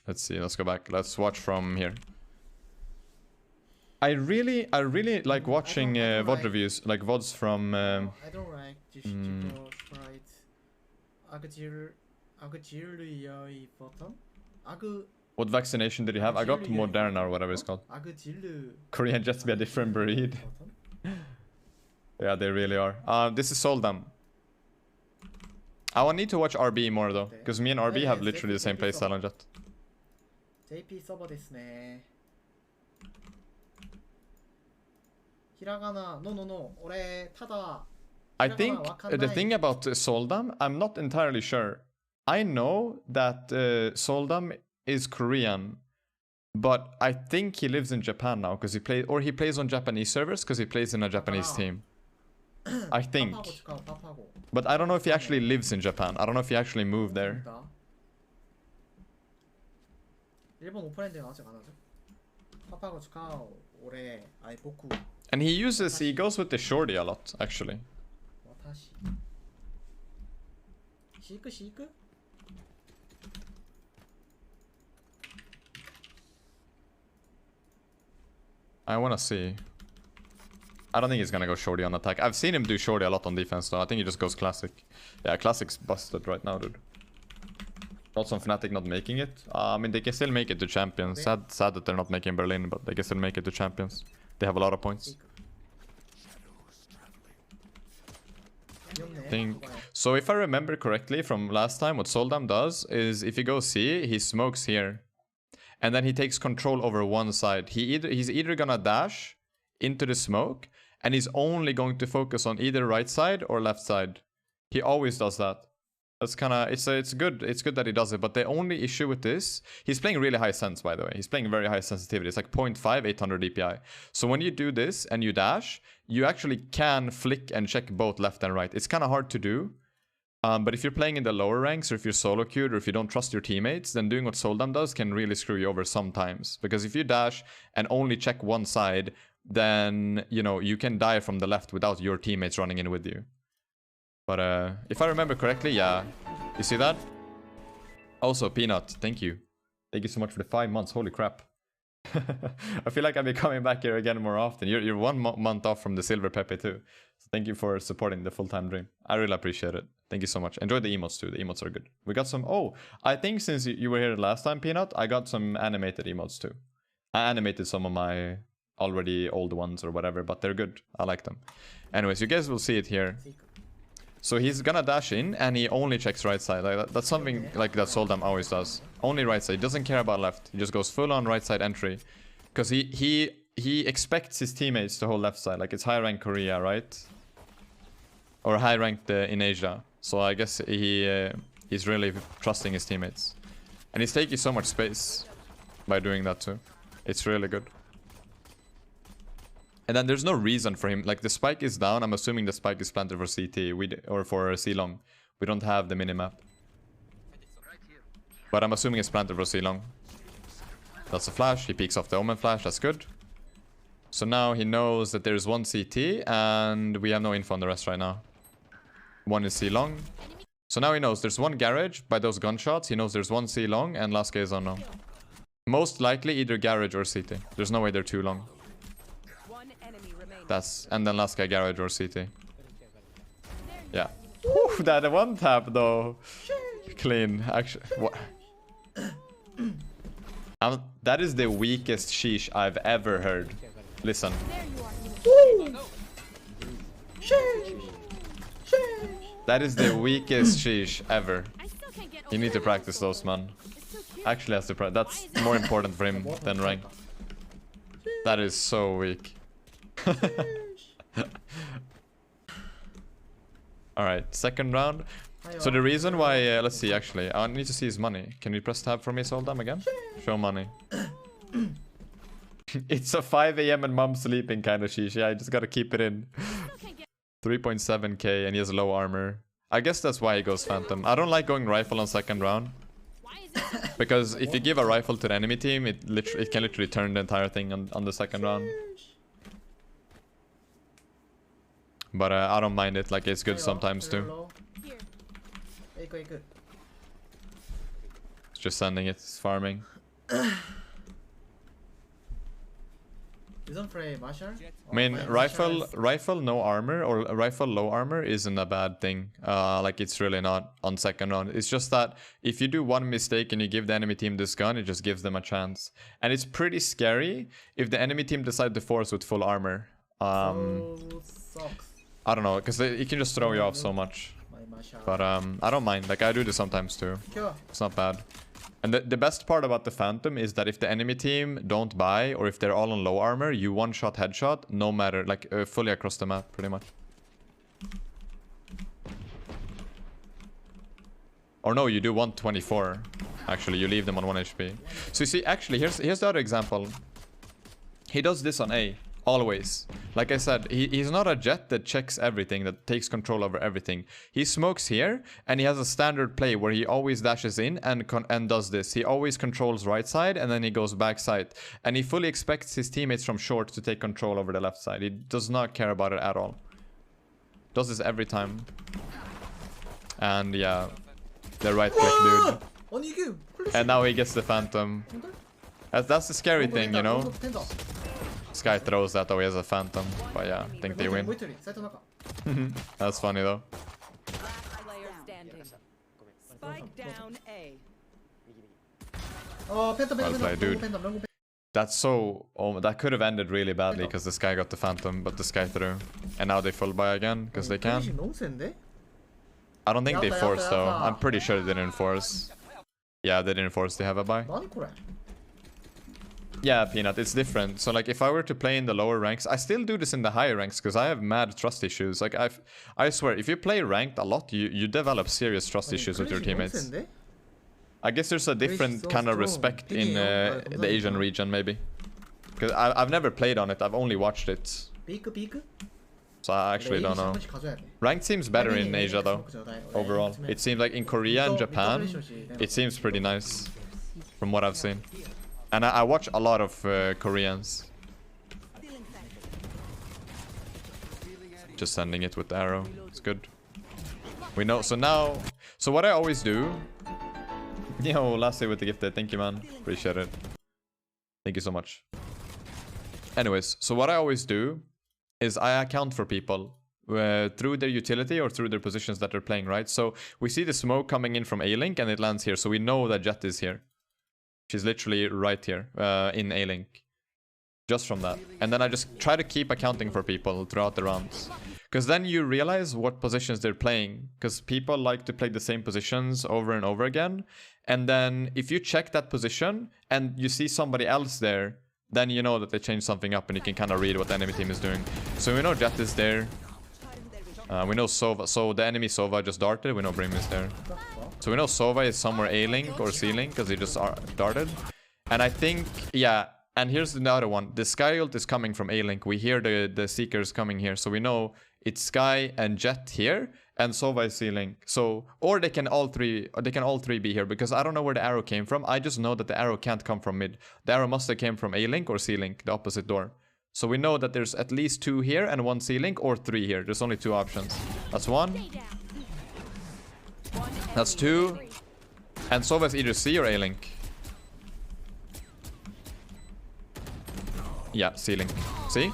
Let's see, let's go back. Let's watch from here. I really like watching VOD reviews, like VODs from... I don't like this sprite. button. What vaccination did you have? I got Moderna or whatever it's called. Korean just be a different breed. Yeah, they really are. This is Seoldam. I will need to watch RB more though, because me and RB have literally the same playstyle on Jet. JP 서버 됐네. 히라가나 no. 올해 타다. I think the thing about Seoldam, I'm not entirely sure. I know that Seoldam is Korean, but I think he lives in Japan now because he plays on Japanese servers because he plays in a Japanese team. I think. But I don't know if he actually lives in Japan. I don't know if he actually moved there. And he goes with the shorty a lot, actually. I wanna see. I don't think he's gonna go shorty on attack. I've seen him do shorty a lot on defense though. I think he just goes classic. Yeah, classic's busted right now, dude. Also on Fnatic not making it. I mean, they can still make it to champions. Sad that they're not making Berlin, but they can still make it to champions. They have a lot of points. So if I remember correctly from last time, what Seoldam does is if he goes C, he smokes here. And then he takes control over one side. He's either gonna dash into the smoke, and he's only going to focus on either right side or left side. He always does that. That's kind of, it's good. It's good that he does it, but the only issue with this, he's playing really high sense, by the way. He's playing very high sensitivity. It's like 0.5, 800 DPI. So when you do this and you dash, you actually can flick and check both left and right. It's kind of hard to do. But if you're playing in the lower ranks, or if you're solo queued, or if you don't trust your teammates, then doing what Seoldam does can really screw you over sometimes. Because if you dash and only check one side, then, you know, you can die from the left without your teammates running in with you. But if I remember correctly, yeah. You see that? Also, Peanut, thank you. Thank you so much for the 5 months. Holy crap. I feel like I'll be coming back here again more often. You're 1 month off from the Silver Pepe too. So thank you for supporting the full-time dream. I really appreciate it. Thank you so much. Enjoy the emotes too. The emotes are good. We got some... Oh, I think since you were here last time, Peanut, I got some animated emotes too. I animated some of my already old ones or whatever, but they're good. I like them. Anyways, you guys will see it here. So he's gonna dash in and he only checks right side. Like that's something like that Seoldam always does. Only right side. He doesn't care about left. He just goes full on right side entry. Because he expects his teammates to hold left side. Like it's high rank Korea, right? Or high ranked in Asia. So I guess he's really trusting his teammates. And he's taking so much space by doing that too. It's really good. And then there's no reason for him. Like the spike is down. I'm assuming the spike is planted for CT or for C-Long. We don't have the minimap. But I'm assuming it's planted for C-Long. That's a flash. He peeks off the Omen flash. That's good. So now he knows that there's one CT and we have no info on the rest right now. One is C-Long. So now he knows there's one garage by those gunshots. He knows there's one C-Long and last guy is unknown. Most likely either garage or CT. There's no way they're too long. And then last guy garage or CT. Yeah. Whew, that one tap though. Clean. Actually, what? That is the weakest sheesh I've ever heard. Listen. That is the weakest sheesh ever. You need to practice those, man. Actually has to practice. That's more important for him than rank. That is so weak. Alright, second round. So the reason why... let's see, actually. I need to see his money. Can you press tab for me, Seoldam, again? Show money. It's a 5 AM and mom sleeping kind of sheesh. Yeah, I just gotta keep it in. 3.7k and he has low armor. I guess that's why he goes Phantom. I don't like going rifle on second round. Because if you give a rifle to the enemy team, it can literally turn the entire thing on the second round. But I don't mind it, like it's good sometimes too. Just sending it. It's farming. Isn't play Marshall? I mean, rifle no armor or rifle low armor isn't a bad thing. Like it's really not on second round. It's just that if you do one mistake and you give the enemy team this gun, it just gives them a chance. And it's pretty scary if the enemy team decide to force with full armor. Sucks. I don't know, because it can just throw you off so much. But I don't mind. Like I do this sometimes too. It's not bad. And the best part about the Phantom is that if the enemy team don't buy, or if they're all on low armor, you one-shot headshot, no matter, like fully across the map, pretty much. Or no, you do 124. Actually, you leave them on 1 HP. So you see, actually, here's the other example. He does this on A. Always. Like I said, he's not a Jet that checks everything, that takes control over everything. He smokes here, and he has a standard play where he always dashes in and does this. He always controls right side, and then he goes back side. And he fully expects his teammates from short to take control over the left side. He does not care about it at all. Does this every time. And yeah, the right click, dude. And now he gets the Phantom. That's the scary thing, you know? This guy throws that away as a Phantom, but yeah, I think they win. That's funny though. Well played, dude. That's so... Oh, that could have ended really badly because this guy got the Phantom, but this guy threw. And now they full buy again because they can. I don't think they forced though. I'm pretty sure they didn't force. Yeah, they didn't force. They have a buy. Yeah, Peanut, it's different. So like if I were to play in the lower ranks, I still do this in the higher ranks because I have mad trust issues. Like I swear, if you play ranked a lot, you develop serious trust issues with your teammates. I guess there's a different kind of respect in the Asian region, maybe. Because I've never played on it, I've only watched it. So I actually don't know. Ranked seems better in Asia though, overall. It seems like in Korea and Japan, it seems pretty nice from what I've seen. And I watch a lot of Koreans. Just sending it with the arrow. It's good. We know. So now... So what I always do... Yo, last day with the gifted. Thank you, man. Appreciate it. Thank you so much. Anyways, so what I always do is I account for people through their utility or through their positions that they're playing, right? So we see the smoke coming in from A-Link and it lands here. So we know that Jet is here. She's literally right here in A-Link. Just from that. And then I just try to keep accounting for people throughout the rounds. Because then you realize what positions they're playing. Because people like to play the same positions over and over again. And then if you check that position and you see somebody else there, then you know that they changed something up and you can kind of read what the enemy team is doing. So we know Jet is there. We know Sova. So the enemy Sova just darted. We know Brim is there. So we know Sova is somewhere A-Link or C-Link because he just darted. And I think, yeah, and here's the other one. The Sky ult is coming from A-Link. We hear the Seekers coming here. So we know it's Sky and Jet here and Sova is C-Link. So, or they can all three be here because I don't know where the arrow came from. I just know that the arrow can't come from mid. The arrow must have came from A-Link or C-Link, the opposite door. So we know that there's at least 2 here and 1 C-Link or 3 here. There's only 2 options. That's 1. That's 2. And Sova is either C or A-Link. Yeah, C-Link. See?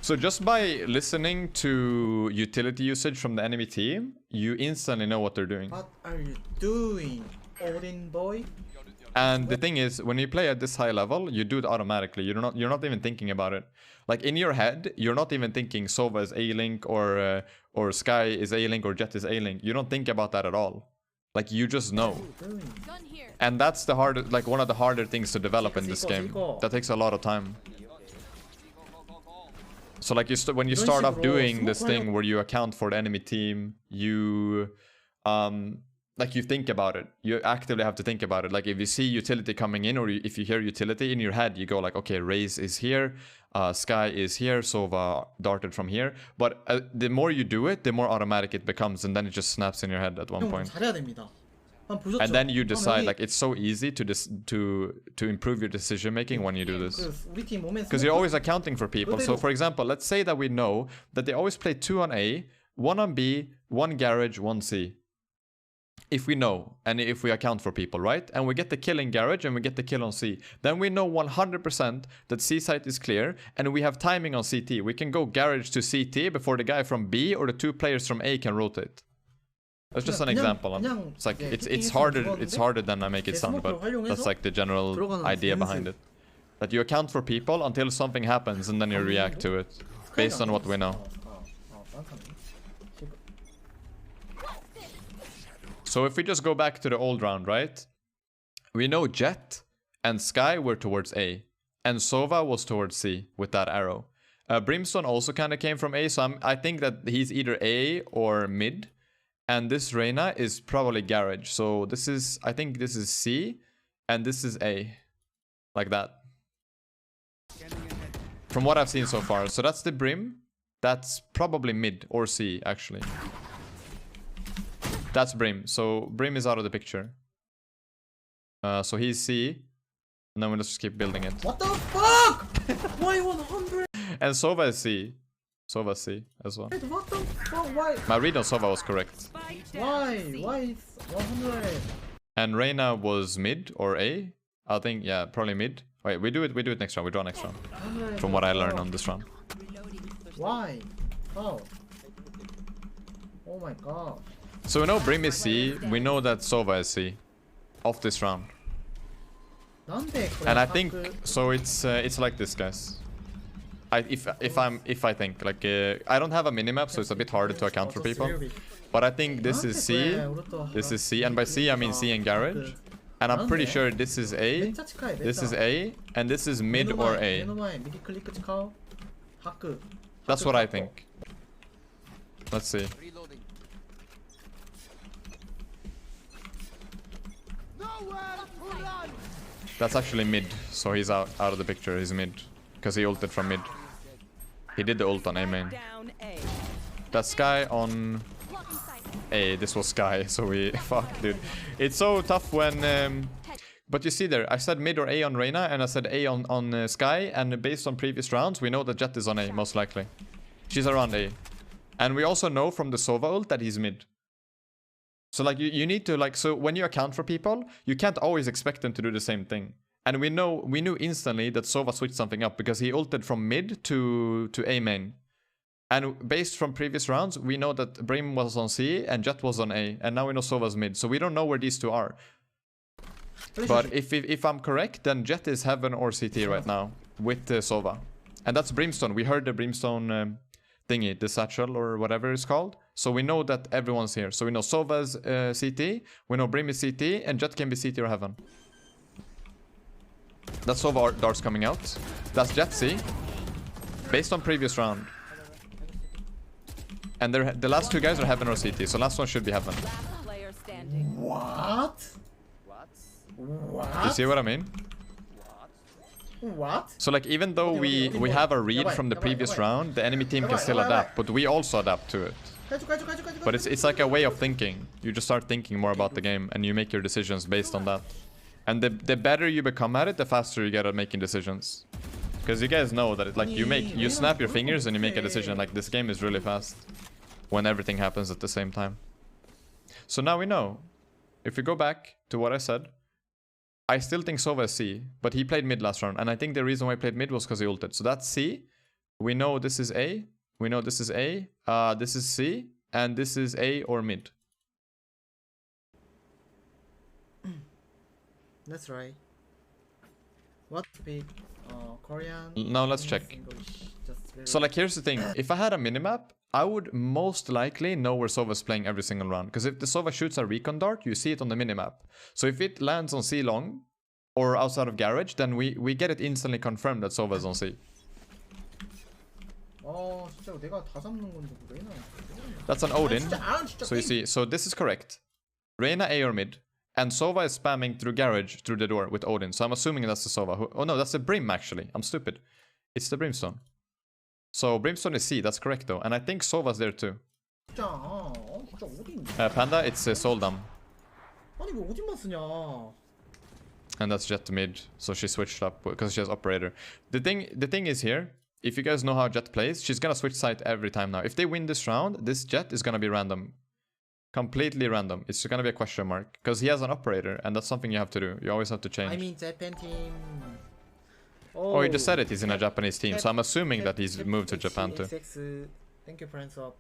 So just by listening to utility usage from the enemy team, you instantly know what they're doing. What are you doing, Odin boy? And the thing is, when you play at this high level, you do it automatically. You're not even thinking about it. Like in your head, you're not even thinking Sova is A-Link or Sky is A-Link or Jet is A-Link. You don't think about that at all. Like you just know. And that's the hardest, like one of the harder things to develop in this game. That takes a lot of time. So like when you start off doing this thing where you account for the enemy team, you like you think about it. You actively have to think about it. Like if you see utility coming in or if you hear utility in your head, you go like, okay, Raze is here, Sky is here, Sova darted from here. But the more you do it, the more automatic it becomes, and then it just snaps in your head at one point. And then you decide, like it's so easy to improve your decision making when you do this. Because you're always accounting for people. So for example, let's say that we know that they always play 2 on A, 1 on B, 1 garage, 1 C. if we know and if we account for people, right? And we get the kill in garage and we get the kill on C, then we know 100% that C site is clear and we have timing on CT. We can go garage to CT before the guy from B or the 2 players from A can rotate. That's just an example. It's like it's harder than I make it sound, but that's like the general idea behind it. That you account for people until something happens and then you react to it based on what we know. So if we just go back to the old round, right? We know Jet and Sky were towards A. And Sova was towards C with that arrow. Brimstone also kind of came from A, so I think that he's either A or mid. And this Reyna is probably garage. So this is, I think this is C. And this is A. Like that. From what I've seen so far. So that's the Brim. That's probably mid or C, actually. That's Brim. So Brim is out of the picture. So he's C. And then we'll just keep building it. What the fuck? Why 100? And Sova is C. Sova C as well. Wait, what the fuck? Why? My read on Sova was correct. Why? Why is 100? And Reyna was mid or A. I think, yeah, probably mid. Wait, we do it next round. We draw next round. From what I learned on this round. Why? How? Oh my god. So we know Brim is C. We know that Sova is C. Off this round. And I think so. It's like this, guys. If I think like I don't have a minimap, so it's a bit harder to account for people. But I think this is C. This is C, and by C I mean C in garage. And I'm pretty sure this is A. This is A, and this is mid or A. That's what I think. Let's see. That's actually mid, so he's out of the picture. He's mid, because he ulted from mid. He did the ult on A main. That's Sky on A. This was Sky, so we... Fuck, dude. It's so tough when... But you see there, I said mid or A on Reyna, and I said A on Sky, and based on previous rounds, we know that Jet is on A, most likely. She's around A. And we also know from the Sova ult that he's mid. So like you need to like, so when you account for people, you can't always expect them to do the same thing. And we knew instantly that Sova switched something up because he ulted from mid to A main. And based from previous rounds, we know that Brim was on C and Jet was on A. And now we know Sova's mid. So we don't know where these two are. But if I'm correct, then Jet is Heaven or CT right now with Sova. And that's Brimstone. We heard the Brimstone thingy, the satchel or whatever it's called. So we know that everyone's here. So we know Sova's CT, we know Brim is CT, and Jet can be CT or Heaven. That's Sova darts coming out. That's Jet C. Based on previous round. And the last two guys are Heaven or CT, so last one should be Heaven. What? What? You see what I mean? What? So like even though we have a read from the previous round, the enemy team can still adapt, but we also adapt to it. But it's like a way of thinking. You just start thinking more about the game and you make your decisions based on that. And the better you become at it, the faster you get at making decisions. Because you guys know that it, like you snap your fingers and you make a decision. Like this game is really fast when everything happens at the same time. So now we know. If we go back to what I said, I still think Sova is C, but he played mid last round. And I think the reason why he played mid was because he ulted. So that's C. We know this is A. We know this is A. This is C. And this is A or mid. That's right. What speak? Korean? Now let's check. So like here's the thing. If I had a minimap, I would most likely know where Sova's playing every single round. Because if the Sova shoots a recon dart, you see it on the minimap. So if it lands on C long or outside of garage, then we get it instantly confirmed that Sova's on C. That's an Odin. So you see, so this is correct. Reyna A or mid. And Sova is spamming through garage through the door with Odin. So I'm assuming that's the Sova. Oh no, that's the Brim actually. I'm stupid. It's the Brimstone. So Brimstone is C, that's correct though. And I think Sova's there too. Panda, it's Seoldam. And that's Jet mid. So she switched up because she has operator. The thing is here, if you guys know how Jet plays, she's gonna switch side every time now. If they win this round, this Jet is gonna be random. Completely random. It's gonna be a question mark. Because he has an operator, and that's something you have to do. You always have to change. I mean Japan team. Oh, he just said it. He's in a Japanese team, so I'm assuming that he's moved to Japan too. Thank you, friends up.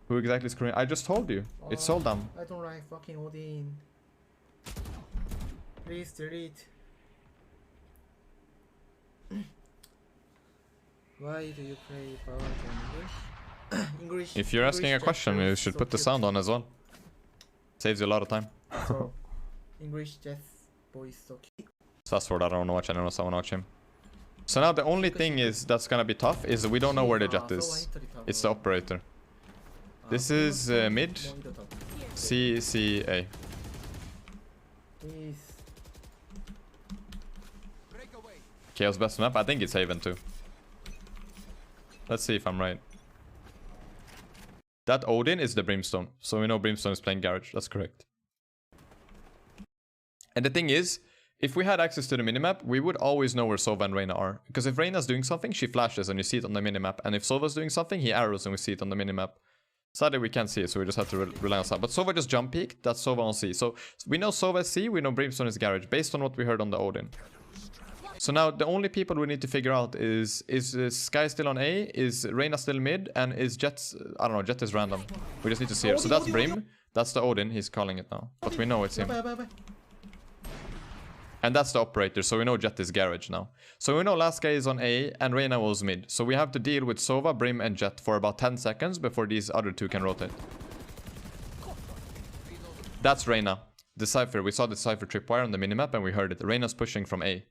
Who exactly is Korean? I just told you. It's Seoldam. I don't like fucking Odin. Please delete. Why do you play VALORANT in English? English. If you're asking a question, you should put the sound on as well. Saves you a lot of time. So, English Jess voice so cute. That's what I don't watch anyone else. I wanna watch him. So now the only thing is that's gonna be tough is we don't know where the jet is. It's the operator. This is mid. C, C, A. Chaos best map? I think it's Haven too. Let's see if I'm right. That Odin is the Brimstone. So we know Brimstone is playing Garage. That's correct. And the thing is, if we had access to the minimap, we would always know where Sova and Reyna are. Because if Reyna's doing something, she flashes and you see it on the minimap. And if Sova's doing something, he arrows and we see it on the minimap. Sadly, we can't see it, so we just have to rely on that. But Sova just jump peeked, that's Sova on C. So we know Sova is C, we know Brimstone is Garage, based on what we heard on the Odin. So now the only people we need to figure out is Sky still on A, is Reyna still mid, and is Jet, I don't know, Jet is random. We just need to see her. So that's Brim, that's the Odin, he's calling it now. But we know it's him. And that's the operator, so we know Jet is Garage now. So we know last guy is on A and Reyna was mid. So we have to deal with Sova, Brim and Jet for about 10 seconds before these other two can rotate. That's Reyna. The Cypher, we saw the Cypher tripwire on the minimap and we heard it. Reyna's pushing from A.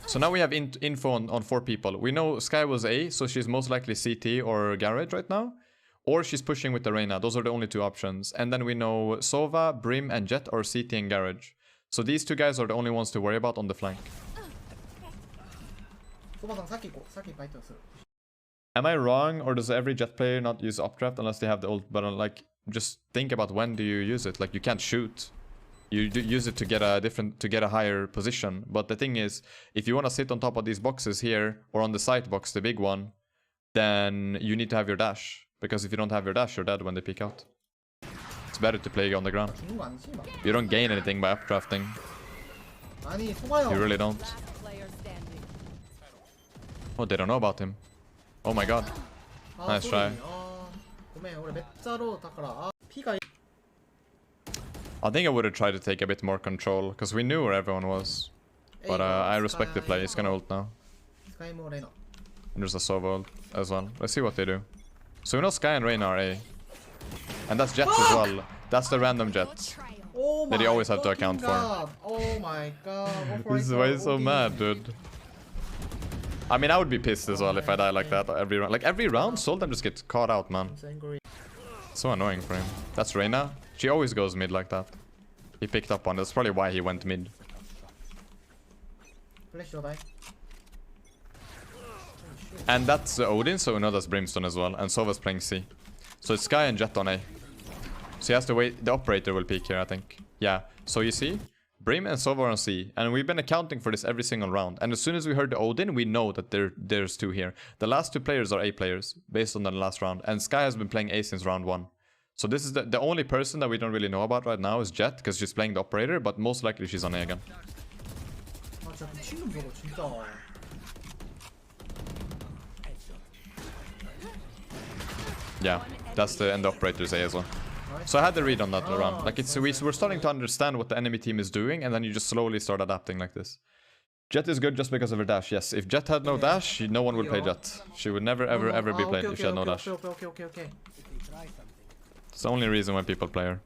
So now we have info on 4 people. We know Sky was A, so she's most likely CT or Garage right now. Or she's pushing with the Reyna. Those are the only 2 options. And then we know Sova, Brim, and Jet are CT and Garage. So these 2 guys are the only ones to worry about on the flank. Am I wrong, or does every Jet player not use updraft unless they have the ult? But like, just think about when do you use it. Like, you can't shoot. You do use it to get a higher position. But the thing is, if you want to sit on top of these boxes here, or on the side box, the big one, then you need to have your dash. Because if you don't have your dash, you're dead when they peek out. It's better to play on the ground. You don't gain anything by updrafting. You really don't. Oh, they don't know about him. Oh my god. Nice try. I think I would have tried to take a bit more control, because we knew where everyone was. But I respect the play. He's gonna ult now. And there's a Sova ult as well. Let's see what they do. So we know Sky and Reyna are A. And that's Jet as well. That's the random Jet that you always have to account for. Oh my god. This is why he's so mad, dude. I mean, I would be pissed as well if I die like that every round. Like, every round, Seoldam just gets caught out, man. So annoying for him. That's Reyna. She always goes mid like that. He picked up on it. That's probably why he went mid. And that's Odin, so we know that's Brimstone as well. And Sova's playing C. So it's Sky and Jet on A. So he has to wait. The operator will peek here, I think. Yeah. So you see, Brim and Sova are on C. And we've been accounting for this every single round. And as soon as we heard the Odin, we know that there's 2 here. The last 2 players are A players, based on the last round. And Sky has been playing A since round 1. So this is the only person that we don't really know about right now is Jet, because she's playing the operator, but most likely she's on A again. Yeah, that's the end operators A as well. So I had the read on that round. Like, we're starting to understand what the enemy team is doing, and then you just slowly start adapting like this. Jet is good just because of her dash. Yes, if Jet had no dash, no one would play Jet. She would never ever be played if she had no dash. It's the only reason why people play her.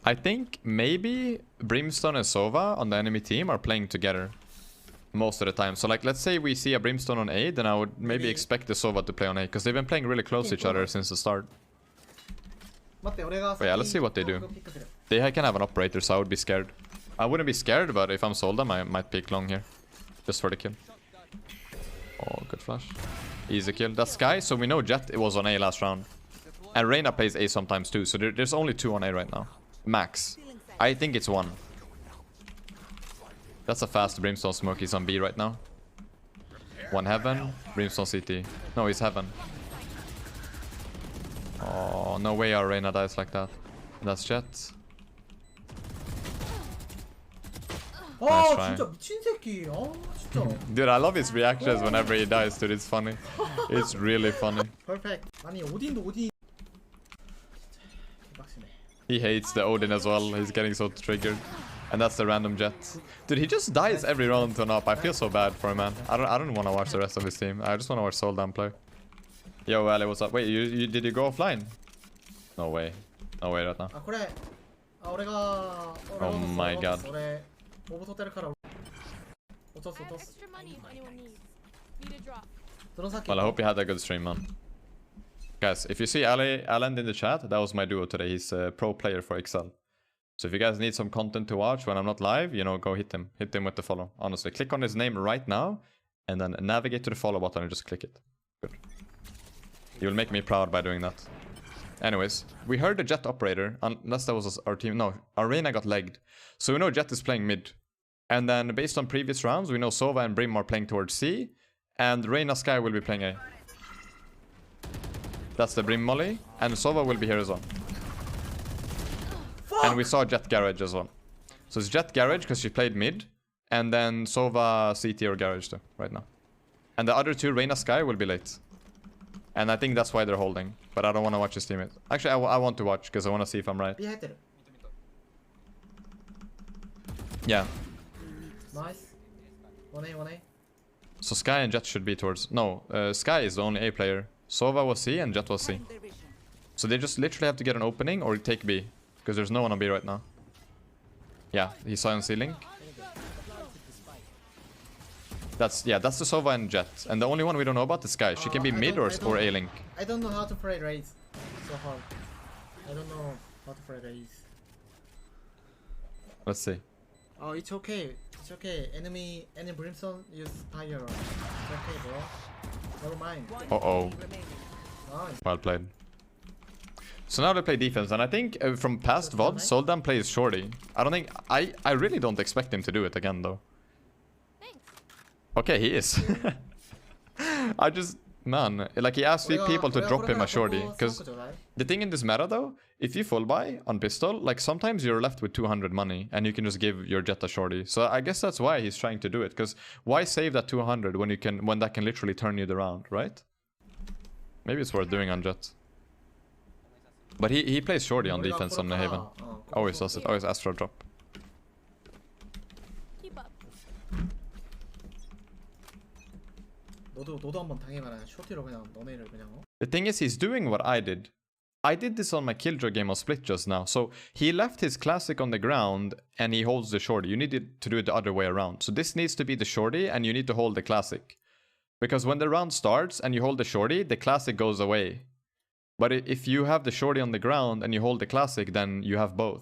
I think maybe Brimstone and Sova on the enemy team are playing together most of the time. So like, let's say we see a Brimstone on A, then I would maybe expect the Sova to play on A, because they've been playing really close to each other since the start. But yeah, let's see what they do. They can have an operator, so I would be scared. I wouldn't be scared, but if I'm Seoldam, I might pick long here. Just for the kill. Oh, good flash. Easy kill. That's Sky, so we know Jet was on A last round. And Reyna plays A sometimes too, so there's only 2 on A right now. Max. I think it's 1. That's a fast Brimstone smoke. He's on B right now. One heaven, Brimstone CT. No, he's heaven. Oh, no way our Reyna dies like that. That's Jet. Nice try. 진짜 미친 새끼. 진짜. Dude, I love his reactions whenever he dies, dude. It's funny. It's really funny. Perfect. 아니 오딘도 오딘. 개빡치네. He hates the Odin as well. He's getting so triggered. And that's the random Jet. Dude, he just dies every round to an up. I feel so bad for him, man. I don't want to watch the rest of his team. I just want to watch Seoldam play. Yo, Ali, what's up? Wait, did you go offline? No way. No way right now. 아 그래. 아 올해가. Oh my god. 올해 뭐부터 때릴까라. 어쩌어. Extra money if anyone needs. Need a drop. 들어사키. Well, I hope you had a good stream, man. Guys, if you see Alan in the chat, that was my duo today. He's a pro player for Excel. So if you guys need some content to watch when I'm not live, you know, go hit him. Hit him with the follow. Honestly, click on his name right now and then navigate to the follow button and just click it. Good. You'll make me proud by doing that. Anyways, we heard the Jet operator, unless that was our team. No, our Reyna got legged. So we know Jet is playing mid. And then based on previous rounds, we know Sova and Brim are playing towards C. And Reyna Sky will be playing A. That's the Brim molly. And Sova will be here as well. And we saw Jet Garage as well. So it's Jet Garage because she played mid. And then Sova CT or Garage too, right now. And the other two, Reyna Sky, will be late. And I think that's why they're holding. But I don't want to watch his teammate. Actually, I want to watch because I want to see if I'm right. Yeah. Nice. 1A. So Sky and Jet should be towards... No, Sky is the only A player. Sova was C and Jet was C. So they just literally have to get an opening or take B. Because there's no one on B right now. Yeah, he saw on C-Link. That's the Sova and Jet. And the only one we don't know about is Sky. She can be mid or A-Link. I don't know how to play Raze. So hard. I don't know how to play Raze. Let's see. Oh, it's okay. It's okay. Enemy Brimstone use fire. It's okay, bro. Never mind. Uh-oh. Nice. Well played. So now they play defense, and I think from past VOD, Seoldam plays shorty. I don't think... I really don't expect him to do it again, though. Thanks. Okay, he is. I just... Man, like he asked people to drop him a shorty. Because the thing in this meta, though, if you full buy on pistol, like sometimes you're left with 200 money, and you can just give your Jet a shorty. So I guess that's why he's trying to do it. Because why save that 200 when that can literally turn you around, right? Maybe it's worth doing on Jet. But he plays shorty on defense on the Haven. Always does it. Always asks for a drop. Keep up. 너도 한번 당해봐라. 쇼티로 그냥 너네를 그냥. The thing is, he's doing what I did. I did this on my Killjoy game on Split just now. So he left his classic on the ground and he holds the shorty. You need to do it the other way around. So this needs to be the shorty and you need to hold the classic. Because when the round starts and you hold the shorty, the classic goes away. But if you have the shorty on the ground and you hold the classic, then you have both.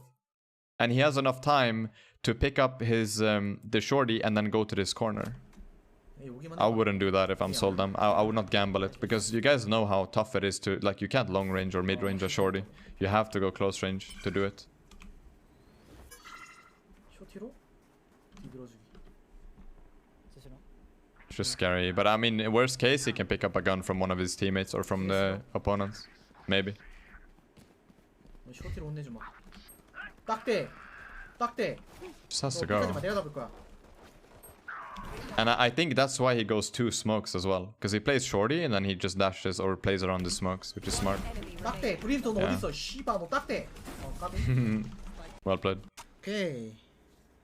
And he has enough time to pick up his the shorty and then go to this corner. I wouldn't do that if I'm Seoldam. I would not gamble it. Because you guys know how tough it is to... Like, you can't long range or mid range a shorty. You have to go close range to do it. It's just scary. But I mean, in worst case, he can pick up a gun from one of his teammates or from the opponents. Maybe. Just has to go. And I think that's why he goes 2 smokes as well. Because he plays shorty and then he just dashes or plays around the smokes, which is smart. Yeah. Well played. Okay.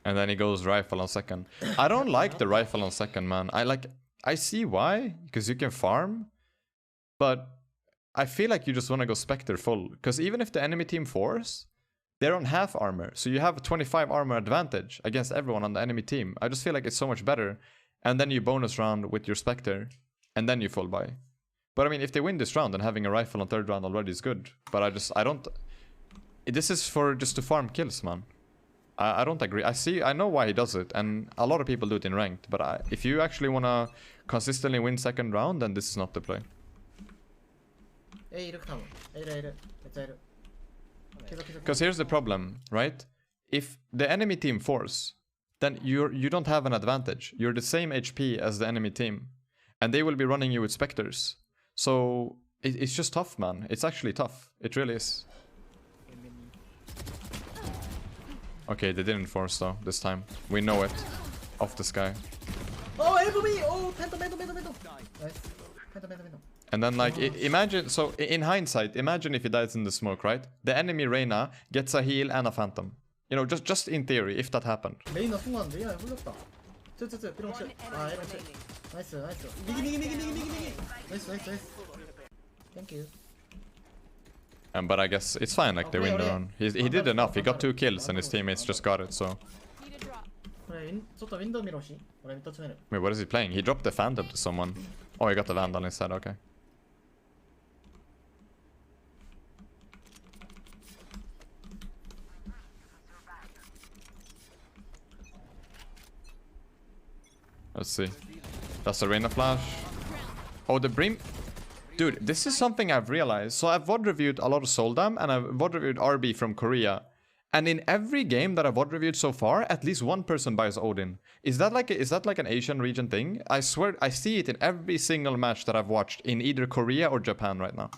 And then he goes rifle on second. I don't like the rifle on second, man. I see why, because you can farm. But I feel like you just want to go Spectre full. Because even if the enemy team force, they're on half armor. So you have a 25 armor advantage against everyone on the enemy team. I just feel like it's so much better. And then you bonus round with your Spectre. And then you full buy. But I mean, if they win this round, then having a rifle on third round already is good. But I don't... This is for just to farm kills, man. I don't agree. I know why he does it. And a lot of people do it in ranked. But if you actually want to consistently win second round, then this is not the play. Because here's the problem, right? If the enemy team force, then you don't have an advantage. You're the same HP as the enemy team, and they will be running you with specters. So it's just tough, man. It's actually tough. It really is. Okay, they didn't force though this time. We know it. Off the sky. Oh, elbow me! Oh, phantom. Nice. Phantom. And then like, imagine, so in hindsight, imagine if he dies in the smoke, right? The enemy Reyna gets a heal and a phantom. You know, just in theory, if that happened. 레이나 통화인데? 야, 흘렸다. 삐롱치. 아, 에롱치. 나이스. 미기. 나이스. Thank you. But I guess it's fine, like they win their own. He did enough. He got 2 kills and his teammates just got it, so. Need a drop. 그래, 쏟다 윈도우 미러시.俺見たつめる. Wait, what is he playing? He dropped the Phantom to someone. Oh, he got the Vandal instead, okay. Let's see. That's the Reyna flash. Oh, the Brim. Dude, this is something I've realized. So I've VOD reviewed a lot of Seoldam and I've VOD reviewed RB from Korea. And in every game that I've VOD reviewed so far, at least one person buys Odin. Is that like an Asian region thing? I swear I see it in every single match that I've watched in either Korea or Japan right now.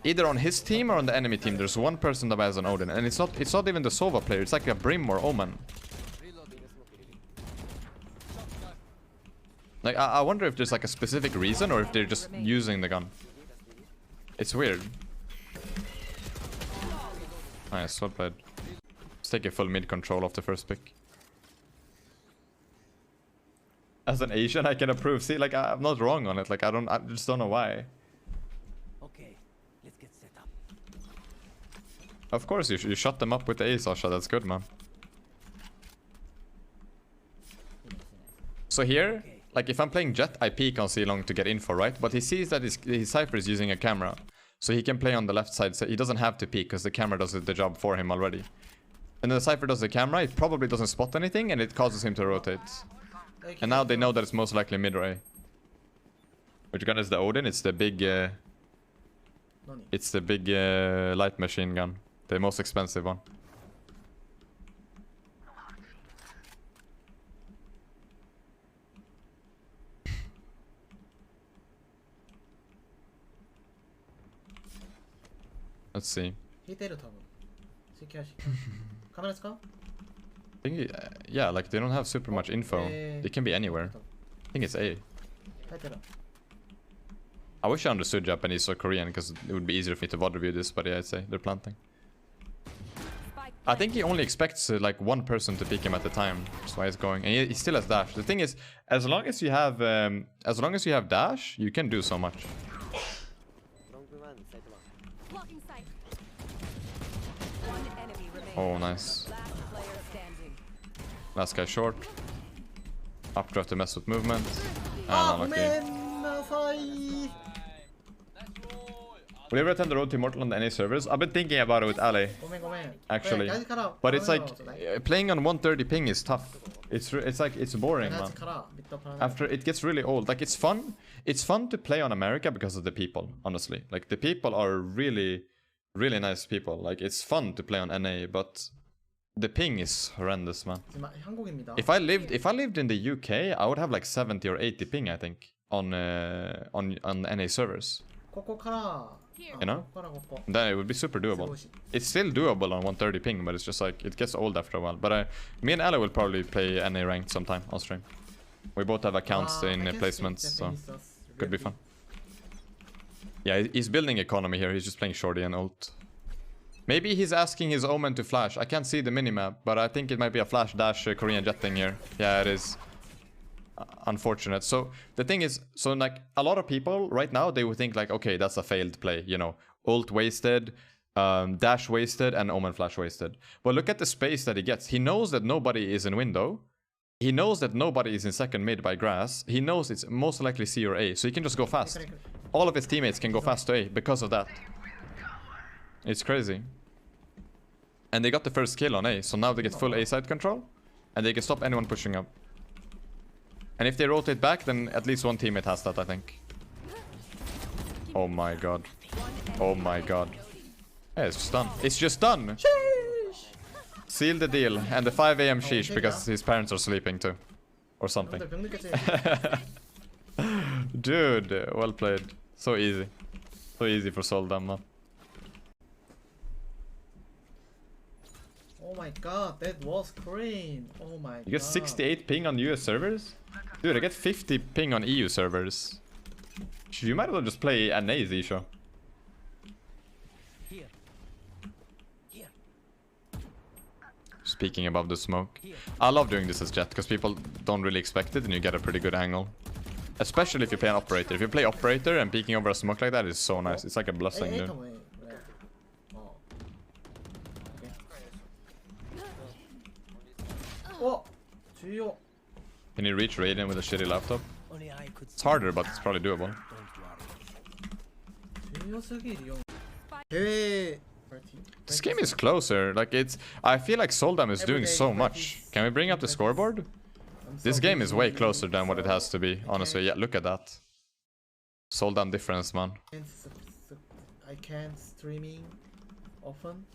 Either on his team or on the enemy team, there's one person that buys an Odin. And it's not even the Sova player, it's like a Brim or Omen. Like, I wonder if there's like a specific reason or if they're just using the gun. It's weird. Nice, well played. Let's take a full mid control of the first pick. As an Asian, I can approve. See, like, I'm not wrong on it. Like, I just don't know why. Okay, let's get set up. Of course, you shut them up with the A, Sasha. That's good, man. So here, like, if I'm playing Jet, I peek on C-Long to get info, right? But he sees that his Cypher is using a camera. So he can play on the left side. So he doesn't have to peek because the camera does the job for him already. And then the Cypher does the camera. It probably doesn't spot anything and it causes him to rotate. And now they know that it's most likely mid or A. Which gun is the Odin? It's the big... light machine gun. The most expensive one. Let's see. I think, yeah, like they don't have super much info. It can be anywhere. I think it's A. I wish I understood Japanese or Korean because it would be easier for me to VOD review this, but yeah, I'd say they're planting. I think he only expects like one person to pick him at the time. That's why he's going. And he still has dash. The thing is, as long as you have dash, you can do so much. Oh, nice. Last guy short. Updraft to mess with movement. And unlucky. Will you ever attempt the road to Immortal on the NA servers? I've been thinking about it with Ali, actually. But it's like, playing on 130 ping is tough. It's boring, man. After it gets really old. Like, it's fun. It's fun to play on America because of the people, honestly. Like, the people are really nice people. Like, it's fun to play on NA, but the ping is horrendous, man. If I lived in the UK, I would have like 70 or 80 ping, I think, on NA servers. You know? Then it would be super doable. It's still doable on 130 ping, but it's just like, it gets old after a while. But me and Ella will probably play NA ranked sometime on stream. We both have accounts in placements, so could be fun. Yeah, he's building economy here. He's just playing shorty and ult. Maybe he's asking his Omen to flash. I can't see the minimap, but I think it might be a flash dash Korean jet thing here. Yeah, it is. Unfortunate. So the thing is, so like a lot of people right now, they would think like, okay, that's a failed play. You know, ult wasted, dash wasted, and Omen flash wasted. But look at the space that he gets. He knows that nobody is in window. He knows that nobody is in second mid by grass. He knows it's most likely C or A, so he can just go fast. All of his teammates can go fast to A because of that. It's crazy. And they got the first kill on A, so now they get full A side control. And they can stop anyone pushing up. And if they rotate back, then at least one teammate has that, I think. Oh my god. Oh my god. Yeah, it's just done. It's just done! Seal the deal. And the 5 a.m. sheesh because his parents are sleeping too. Or something. 형들 병 늦겠지. Dude, well played. So easy. So easy for Seoldam, man. Oh my god, that was clean. Oh my god. You get 68 ping on US servers? Dude, I get 50 ping on EU servers. You might as well just play an AZ show. Here. Here. Speaking above the smoke. I love doing this as Jet, because people don't really expect it and you get a pretty good angle. Especially if you play an operator. If you play operator and peeking over a smoke like that is so nice. It's like a blessing, dude. Oh, 주요. Can you reach Raiden with a shitty laptop? Only I could It's harder, but it's probably doable. 주요 쓰기 형. 대회 This game is closer. Like it's. I feel like Seoldam is doing so much. Can we bring up the scoreboard? This game is way closer than what it has to be. Honestly, yeah. Look at that. Seoldam difference, man. I can't streaming often.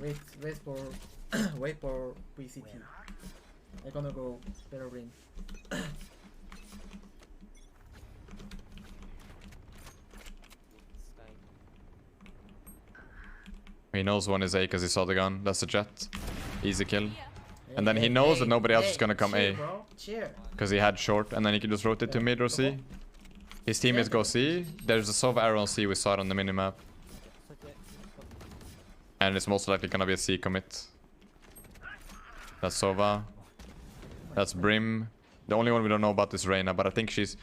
Wait for wait for VCT. I'm gonna go better ring. He knows one is A because he saw the gun. That's a Jet. Easy kill. And then he knows that nobody else is gonna come A. Because he had short, and then he can just rotate to mid or C. His teammates go C. There's a Sova arrow on C, we saw it on the minimap. And it's most likely gonna be a C commit. That's Sova. That's Brim. The only one we don't know about is Reyna, but I think she's...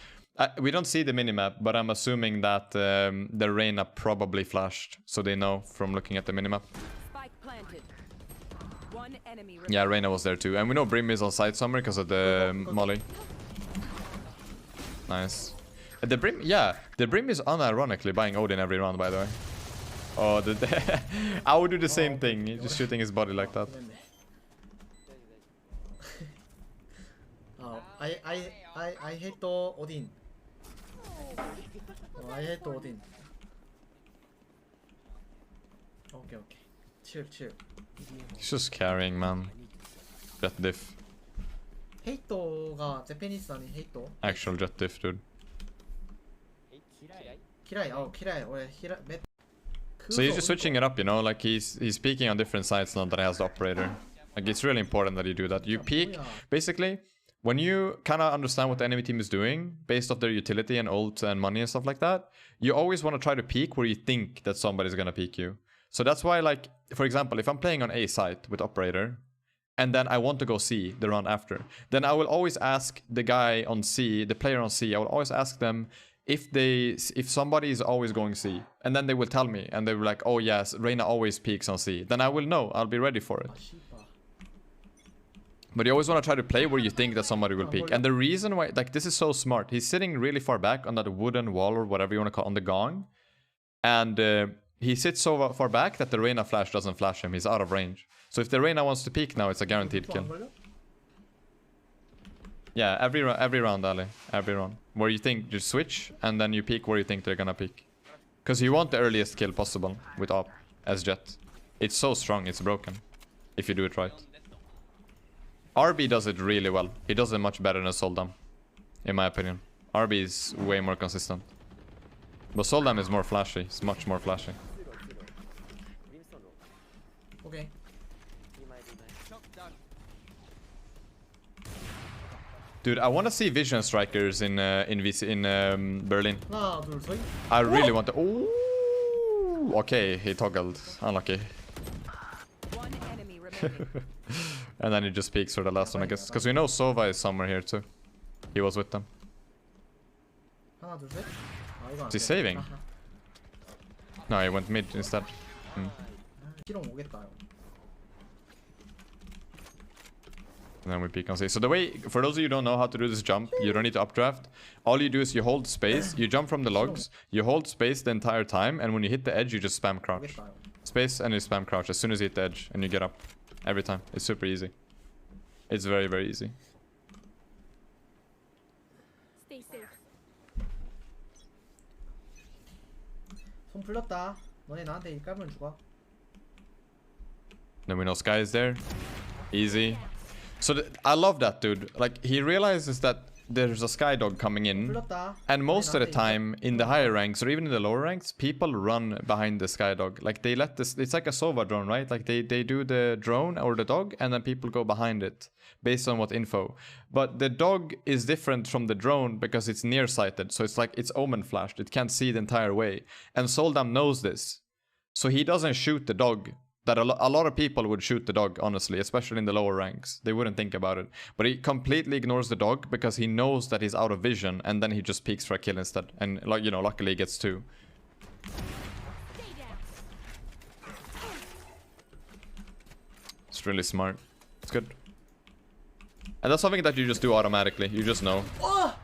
we don't see the minimap, but I'm assuming that the Reyna probably flashed. So they know from looking at the minimap. Spike planted. One enemy Yeah, Reyna was there too. And we know Brim is on site somewhere because of the molly. Nice. The Brim, yeah, the Brim is unironically buying Odin every round, by the way. Oh, I would do the same thing, just shooting his body like that. I hate the Odin. I hate the Odin. Okay. Chill. He's just carrying, man. Jet diff. 헤이터가 재패니스 아니 헤이터? Actual jet diff, dude. 키라이. 키라이. So he's just switching it up, you know, like he's peeking on different sides now that he has the operator. Like it's really important that you do that. You peek, basically, when you kind of understand what the enemy team is doing, based off their utility and ult and money and stuff like that, you always want to try to peek where you think that somebody's gonna peek you. So that's why, like, for example, if I'm playing on A site with operator, and then I want to go C the round after, then I will always ask the guy on C, the player on C, I will always ask them, if somebody is always going C, and then they will tell me, and they will like, oh yes, Reyna always peeks on C, then I will know, I'll be ready for it. But you always want to try to play where you think that somebody will peek. And the reason why, like, this is so smart, he's sitting really far back on that wooden wall or whatever you want to call it, on the gong, and he sits so far back that the Reyna flash doesn't flash him, he's out of range. So if the Reyna wants to peek now, it's a guaranteed kill. Yeah, every round, Ali. Every round. Where you think you switch, and then you peek where you think they're gonna peek. Because you want the earliest kill possible with op as Jet. It's so strong, it's broken. If you do it right. RB does it really well. He does it much better than Seoldam, in my opinion. RB is way more consistent. But Seoldam is more flashy. It's much more flashy. Okay. Dude, I want to see Vision Strikers in Berlin. 하나, 둘, 셋. I really want to... Ooh! Okay, he toggled. Unlucky. One enemy remaining. And then he just peeks for the last one, I guess. Because we know Sova is somewhere here too. He was with them. 하나, 둘, 셋. 이거 안 Is he 돼. saving? 아하. No, he went mid instead. 기록 오겠다. And then we peek on C. So the way, for those of you who don't know how to do this jump, you don't need to updraft. All you do is you hold space, you jump from the logs, you hold space the entire time, and when you hit the edge, you just spam crouch. 오겠다. Space and you spam crouch as soon as you hit the edge, and you get up. Every time. It's super easy. It's very, very easy. Stay safe. 손 풀렸다. 너네 나한테 일 깔면 죽어. Then we know Sky is there. Easy. So I love that, dude. Like, he realizes that there's a Sky dog coming in. 불렀다. And most of the time, in the higher ranks, or even in the lower ranks, people run behind the Sky dog. Like, they let this... It's like a Sova drone, right? Like, they do the drone or the dog, and then people go behind it, based on what info. But the dog is different from the drone because it's nearsighted. So it's like, it's omen flashed. It can't see the entire way. And Seoldam knows this. So he doesn't shoot the dog. That a lot of people would shoot the dog, honestly, especially in the lower ranks. They wouldn't think about it. But he completely ignores the dog because he knows that he's out of vision, and then he just peeks for a kill instead. And, like, you know, luckily he gets 2. It's really smart. It's good. And that's something that you just do automatically. You just know.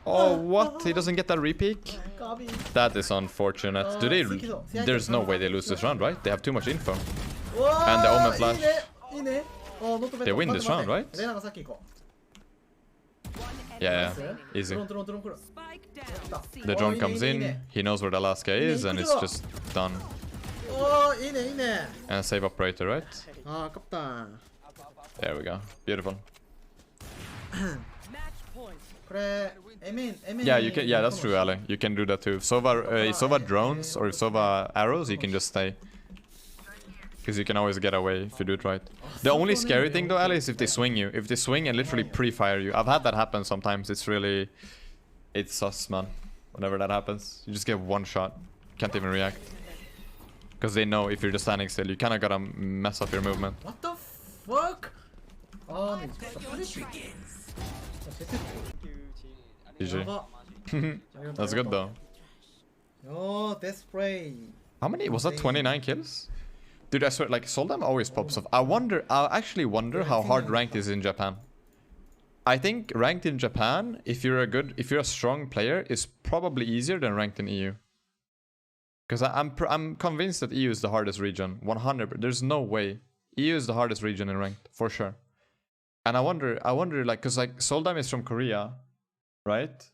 Oh, what? He doesn't get that repeat? 까비. That is unfortunate. Do they... There's no way they lose this round, right? They have too much info. 와, And the omen flash. 이네. not bad. They win this round, right? 레나가 사키 이거. Yeah, easy. 드론. Spike down. C. The drone 이네, comes 이네, in, 이네. he knows where the last guy is, and it's just done. 이네. And save operator, right? 아, 아깝다. There we go. Beautiful. Match point. 그래. 에민. Yeah, you can. Yeah, that's true, Ale. You can do that too. If Sova drones or if Sova arrows, you can just stay. Because you can always get away if you do it right. The only scary thing though, Ale, is if they swing you. If they swing and literally pre-fire you. I've had that happen sometimes. It's really... It's sus, man. Whenever that happens. You just get one shot. Can't even react. Because they know if you're just standing still. You kind of gotta mess up your movement. What the fuck? 아, 네, 진짜 플래시. GG. That's good though. Oh, death spray. How many? Was that 29 kills? Dude, I swear, like, Seoldam always pops off. I actually wonder how hard ranked is in Japan. I think ranked in Japan, if you're a strong player, is probably easier than ranked in EU. Because I'm convinced that EU is the hardest region. 100%. There's no way. EU is the hardest region in ranked, for sure. And I wonder, like, because, like, Seoldam is from Korea, right?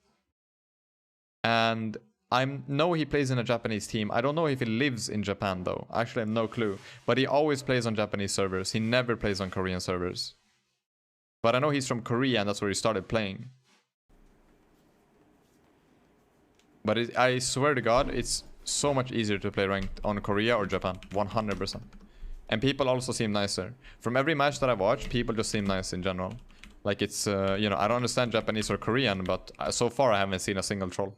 And I know he plays in a Japanese team. I don't know if he lives in Japan, though. Actually, I have no clue. But he always plays on Japanese servers. He never plays on Korean servers. But I know he's from Korea, and that's where he started playing. But I swear to God, it's so much easier to play ranked on Korea or Japan. 100%. And people also seem nicer. From every match that I've watched, people just seem nice in general. Like, it's, you know, I don't understand Japanese or Korean, but so far I haven't seen a single troll.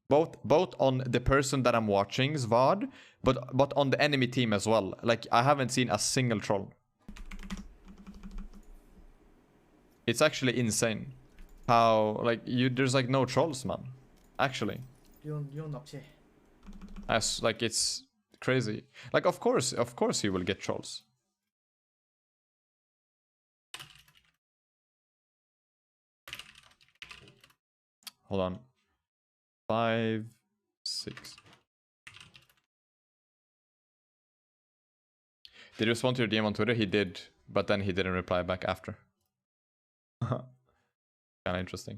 Both on the person that I'm watching's VOD, but on the enemy team as well. Like, I haven't seen a single troll. It's actually insane. How, like, there's like no trolls, man. Actually. 리온 납치. Like, it's crazy. Like, of course you will get trolls. Hold on. 5, 6. Did you respond to your DM on Twitter? He did, but then he didn't reply back after. Kinda interesting.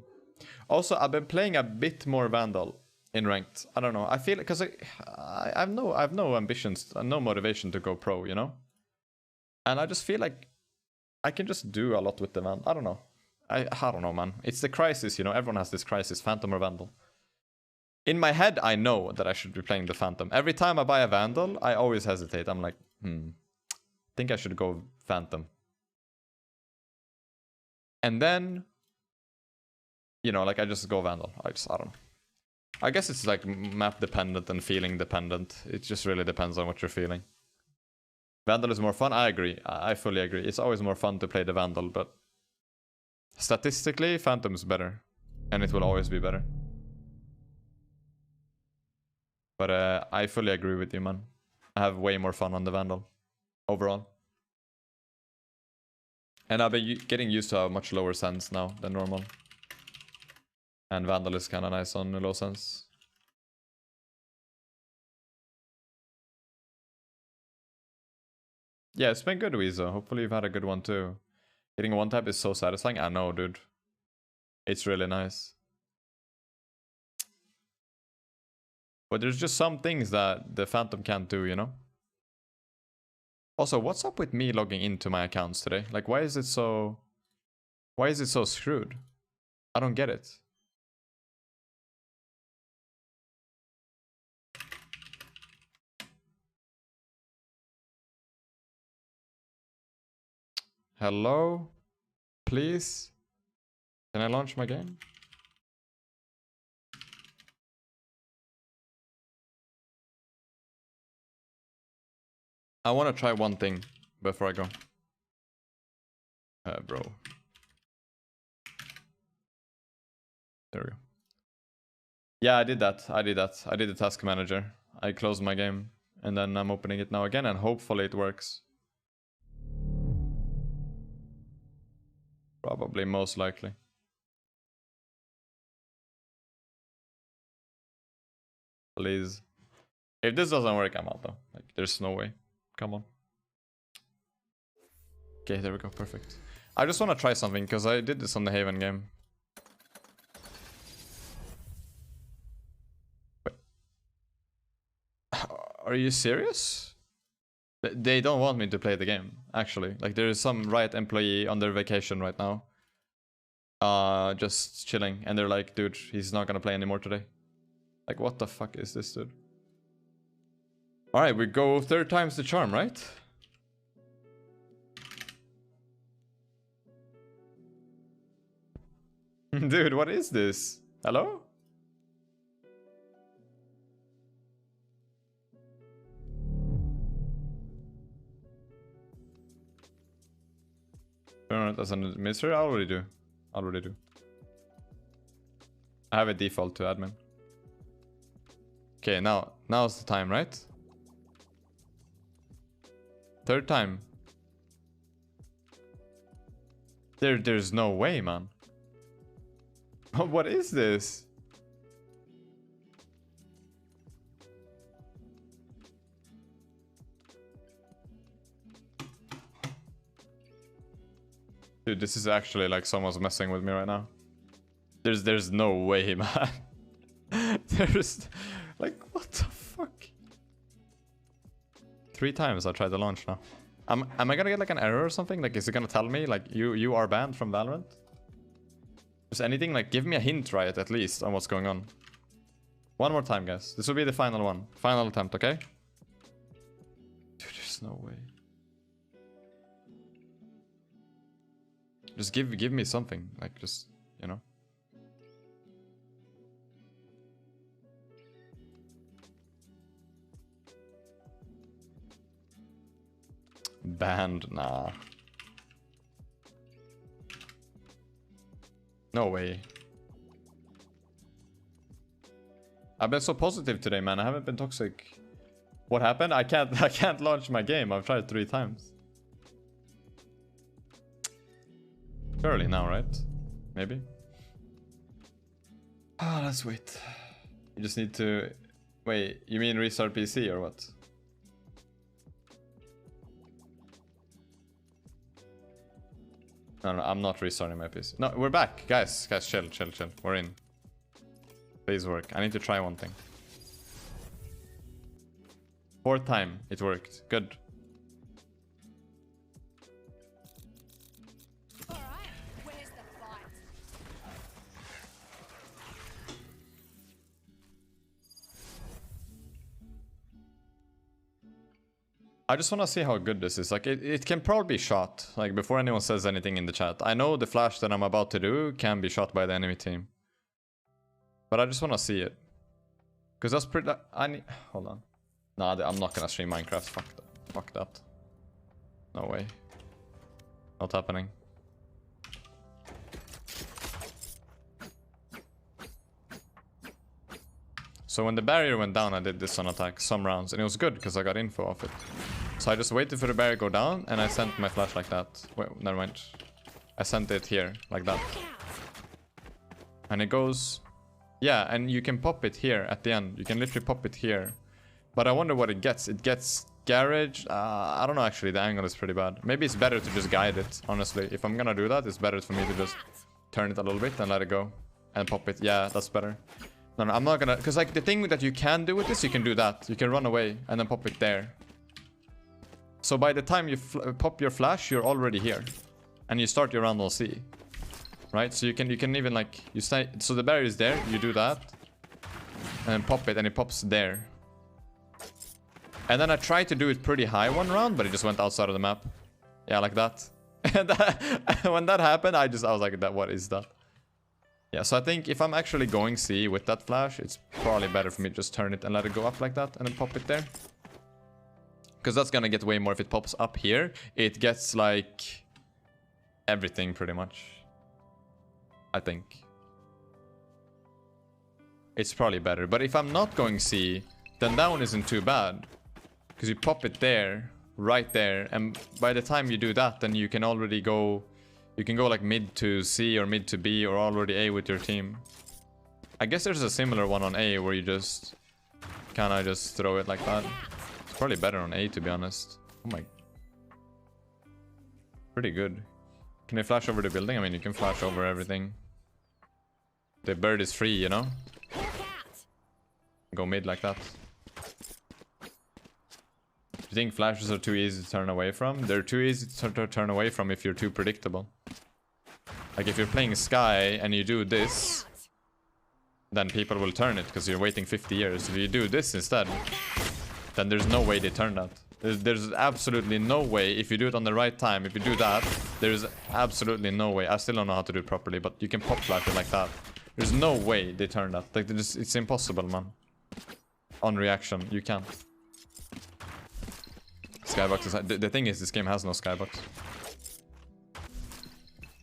Also, I've been playing a bit more Vandal in ranked. I don't know. I feel because I have no ambitions and no motivation to go pro, you know. And I just feel like I can just do a lot with the Vandal. I don't know. I don't know, man. It's the crisis, you know. Everyone has this crisis: Phantom or Vandal. In my head, I know that I should be playing the Phantom. Every time I buy a Vandal, I always hesitate. I'm like, think I should go Phantom. And then, you know, like, I just go Vandal. I don't know. I guess it's like map dependent and feeling dependent. It just really depends on what you're feeling. Vandal is more fun. I agree. I fully agree. It's always more fun to play the Vandal, but statistically, Phantom is better. And it will always be better. But I fully agree with you, man. I have way more fun on the Vandal. Overall. And I've been getting used to a much lower sense now than normal. And Vandal is kind of nice on low sense. Yeah, it's been good, Weezo. Hopefully you've had a good one too. Hitting a one tap is so satisfying. I know, dude. It's really nice. But there's just some things that the Phantom can't do, you know? Also, what's up with me logging into my accounts today? Like, why is it so screwed? I don't get it. Hello? Please? Can I launch my game? I want to try one thing before I go. Bro. There we go. Yeah, I did that. I did the task manager. I closed my game. And then I'm opening it now again, and hopefully it works. Probably, most likely. Please. If this doesn't work, I'm out though. Like, there's no way. Come on. Okay, there we go. Perfect. I just want to try something, because I did this on the Haven game. Wait. Are you serious? They don't want me to play the game, actually. Like, there is some Riot employee on their vacation right now. Just chilling. And they're like, dude, he's not gonna play anymore today. Like, what the fuck is this, dude? Alright, we go 3rd time's the charm, right? Dude, what is this? Hello? As an administrator, I already do. I have a default to admin. Okay, now's the time, right? 3rd time. There's no way, man. What is this? Dude, this is actually like someone's messing with me right now. There's no way, man. There's like, what the fuck? 3 times I tried to launch now. Am I gonna get like an error or something? Like, is it gonna tell me like you are banned from Valorant? Is anything, like, give me a hint, Riot, at least on what's going on. One more time, guys. This will be the final one. Final attempt, okay? Dude, there's no way. Just give me something, like, just, you know. Banned, nah. No way. I've been so positive today, man. I haven't been toxic. What happened? I can't launch my game. I've tried 3 times. Surely now, right? Maybe. Ah, let's wait. You just need to... Wait, you mean restart PC or what? No, I'm not restarting my PC. No, we're back. Guys, chill. We're in. Please work. I need to try one thing. 4th time, it worked. Good. Alright, where's the fight? I just want to see how good this is. Like, it can probably be shot. Like, before anyone says anything in the chat. I know the flash that I'm about to do can be shot by the enemy team. But I just want to see it. Because that's pretty... I need... Hold on. Nah, I'm not gonna stream Minecraft. Fuck that. No way. Not happening. So when the barrier went down, I did this on attack some rounds. And it was good because I got info off it. So I just waited for the barrier to go down and I sent my flash like that. Wait, never mind. I sent it here, like that. And it goes... Yeah, and you can pop it here at the end. You can literally pop it here. But I wonder what it gets. It gets garage. I don't know, actually. The angle is pretty bad. Maybe it's better to just guide it, honestly. If I'm gonna do that, it's better for me to just turn it a little bit and let it go. And pop it. Yeah, that's better. No, I'm not gonna... Because, like, the thing that you can do with this, you can do that. You can run away and then pop it there. So by the time you pop your flash, you're already here. And you start your round on C. Right? So you can even like, you say, so the barrier is there, you do that. And then pop it, and it pops there. And then I tried to do it pretty high one round, but it just went outside of the map. Yeah, like that. And when that happened, I was like, what is that? Yeah, so I think if I'm actually going C with that flash, it's probably better for me to just turn it and let it go up like that and then pop it there. Because that's gonna get way more if it pops up here. It gets like everything pretty much. I think. It's probably better. But if I'm not going C, then that one isn't too bad. Because you pop it there, right there. And by the time you do that, then you can already go... You can go like mid to C or mid to B or already A with your team. I guess there's a similar one on A where you just kind of just throw it like that. It's probably better on A, to be honest. Oh my... Pretty good. Can they flash over the building? I mean, you can flash over everything. The bird is free, you know? Go mid like that. Do you think flashes are too easy to turn away from? They're too easy to turn away from if you're too predictable. Like if you're playing Sky and you do this, then people will turn it because you're waiting 50 years. If you do this instead, then there's no way they turn that. There's absolutely no way. If you do it on the right time, if you do that, there's absolutely no way. I still don't know how to do it properly, but you can pop flash it like that. There's no way they turn that. Like it's impossible, man. On reaction, you can't. Skybox is... The thing is, this game has no skybox.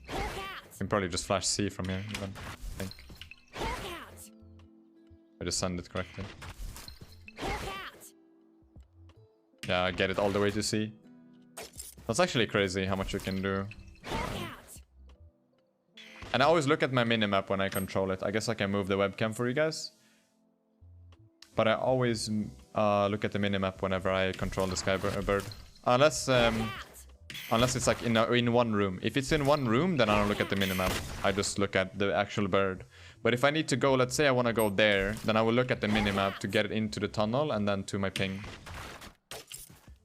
You can probably just flash C from here, even, I think. I just send it correctly. Yeah, I get it all the way to C. That's actually crazy how much you can do. And I always look at my minimap when I control it. I guess I can move the webcam for you guys. But I always look at the minimap whenever I control the Skybird. Unless it's like in one room. If it's in one room, then I don't look at the minimap. I just look at the actual bird. But if I need to go, let's say I want to go there, then I will look at the minimap to get it into the tunnel and then to my ping.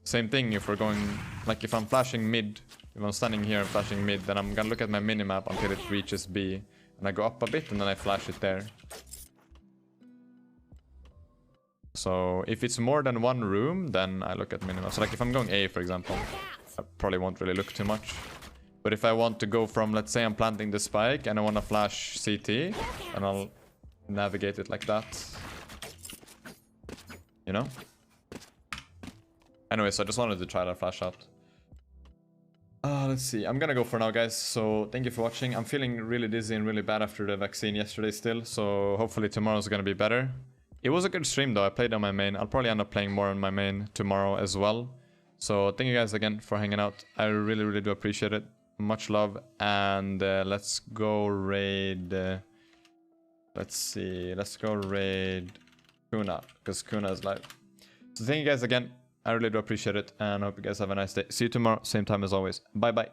Same thing if we're going, like if I'm flashing mid, if I'm standing here and flashing mid, then I'm gonna look at my minimap until it reaches B. And I go up a bit and then I flash it there. So if it's more than one room, then I look at minimap. So like if I'm going A, for example, I probably won't really look too much. But if I want to go from, let's say I'm planting the spike and I want to flash CT, and I'll navigate it like that. You know? Anyways, I just wanted to try that flash out. Let's see. I'm gonna go for now, guys. So thank you for watching. I'm feeling really dizzy and really bad after the vaccine yesterday still. So hopefully tomorrow's gonna be better. It was a good stream though. I played on my main. I'll probably end up playing more on my main tomorrow as well. So thank you guys again for hanging out. I really, really do appreciate it. Much love. And let's go raid... let's see. Let's go raid Kuna, because Kuna is live. So thank you guys again. I really do appreciate it. And I hope you guys have a nice day. See you tomorrow. Same time as always. Bye bye.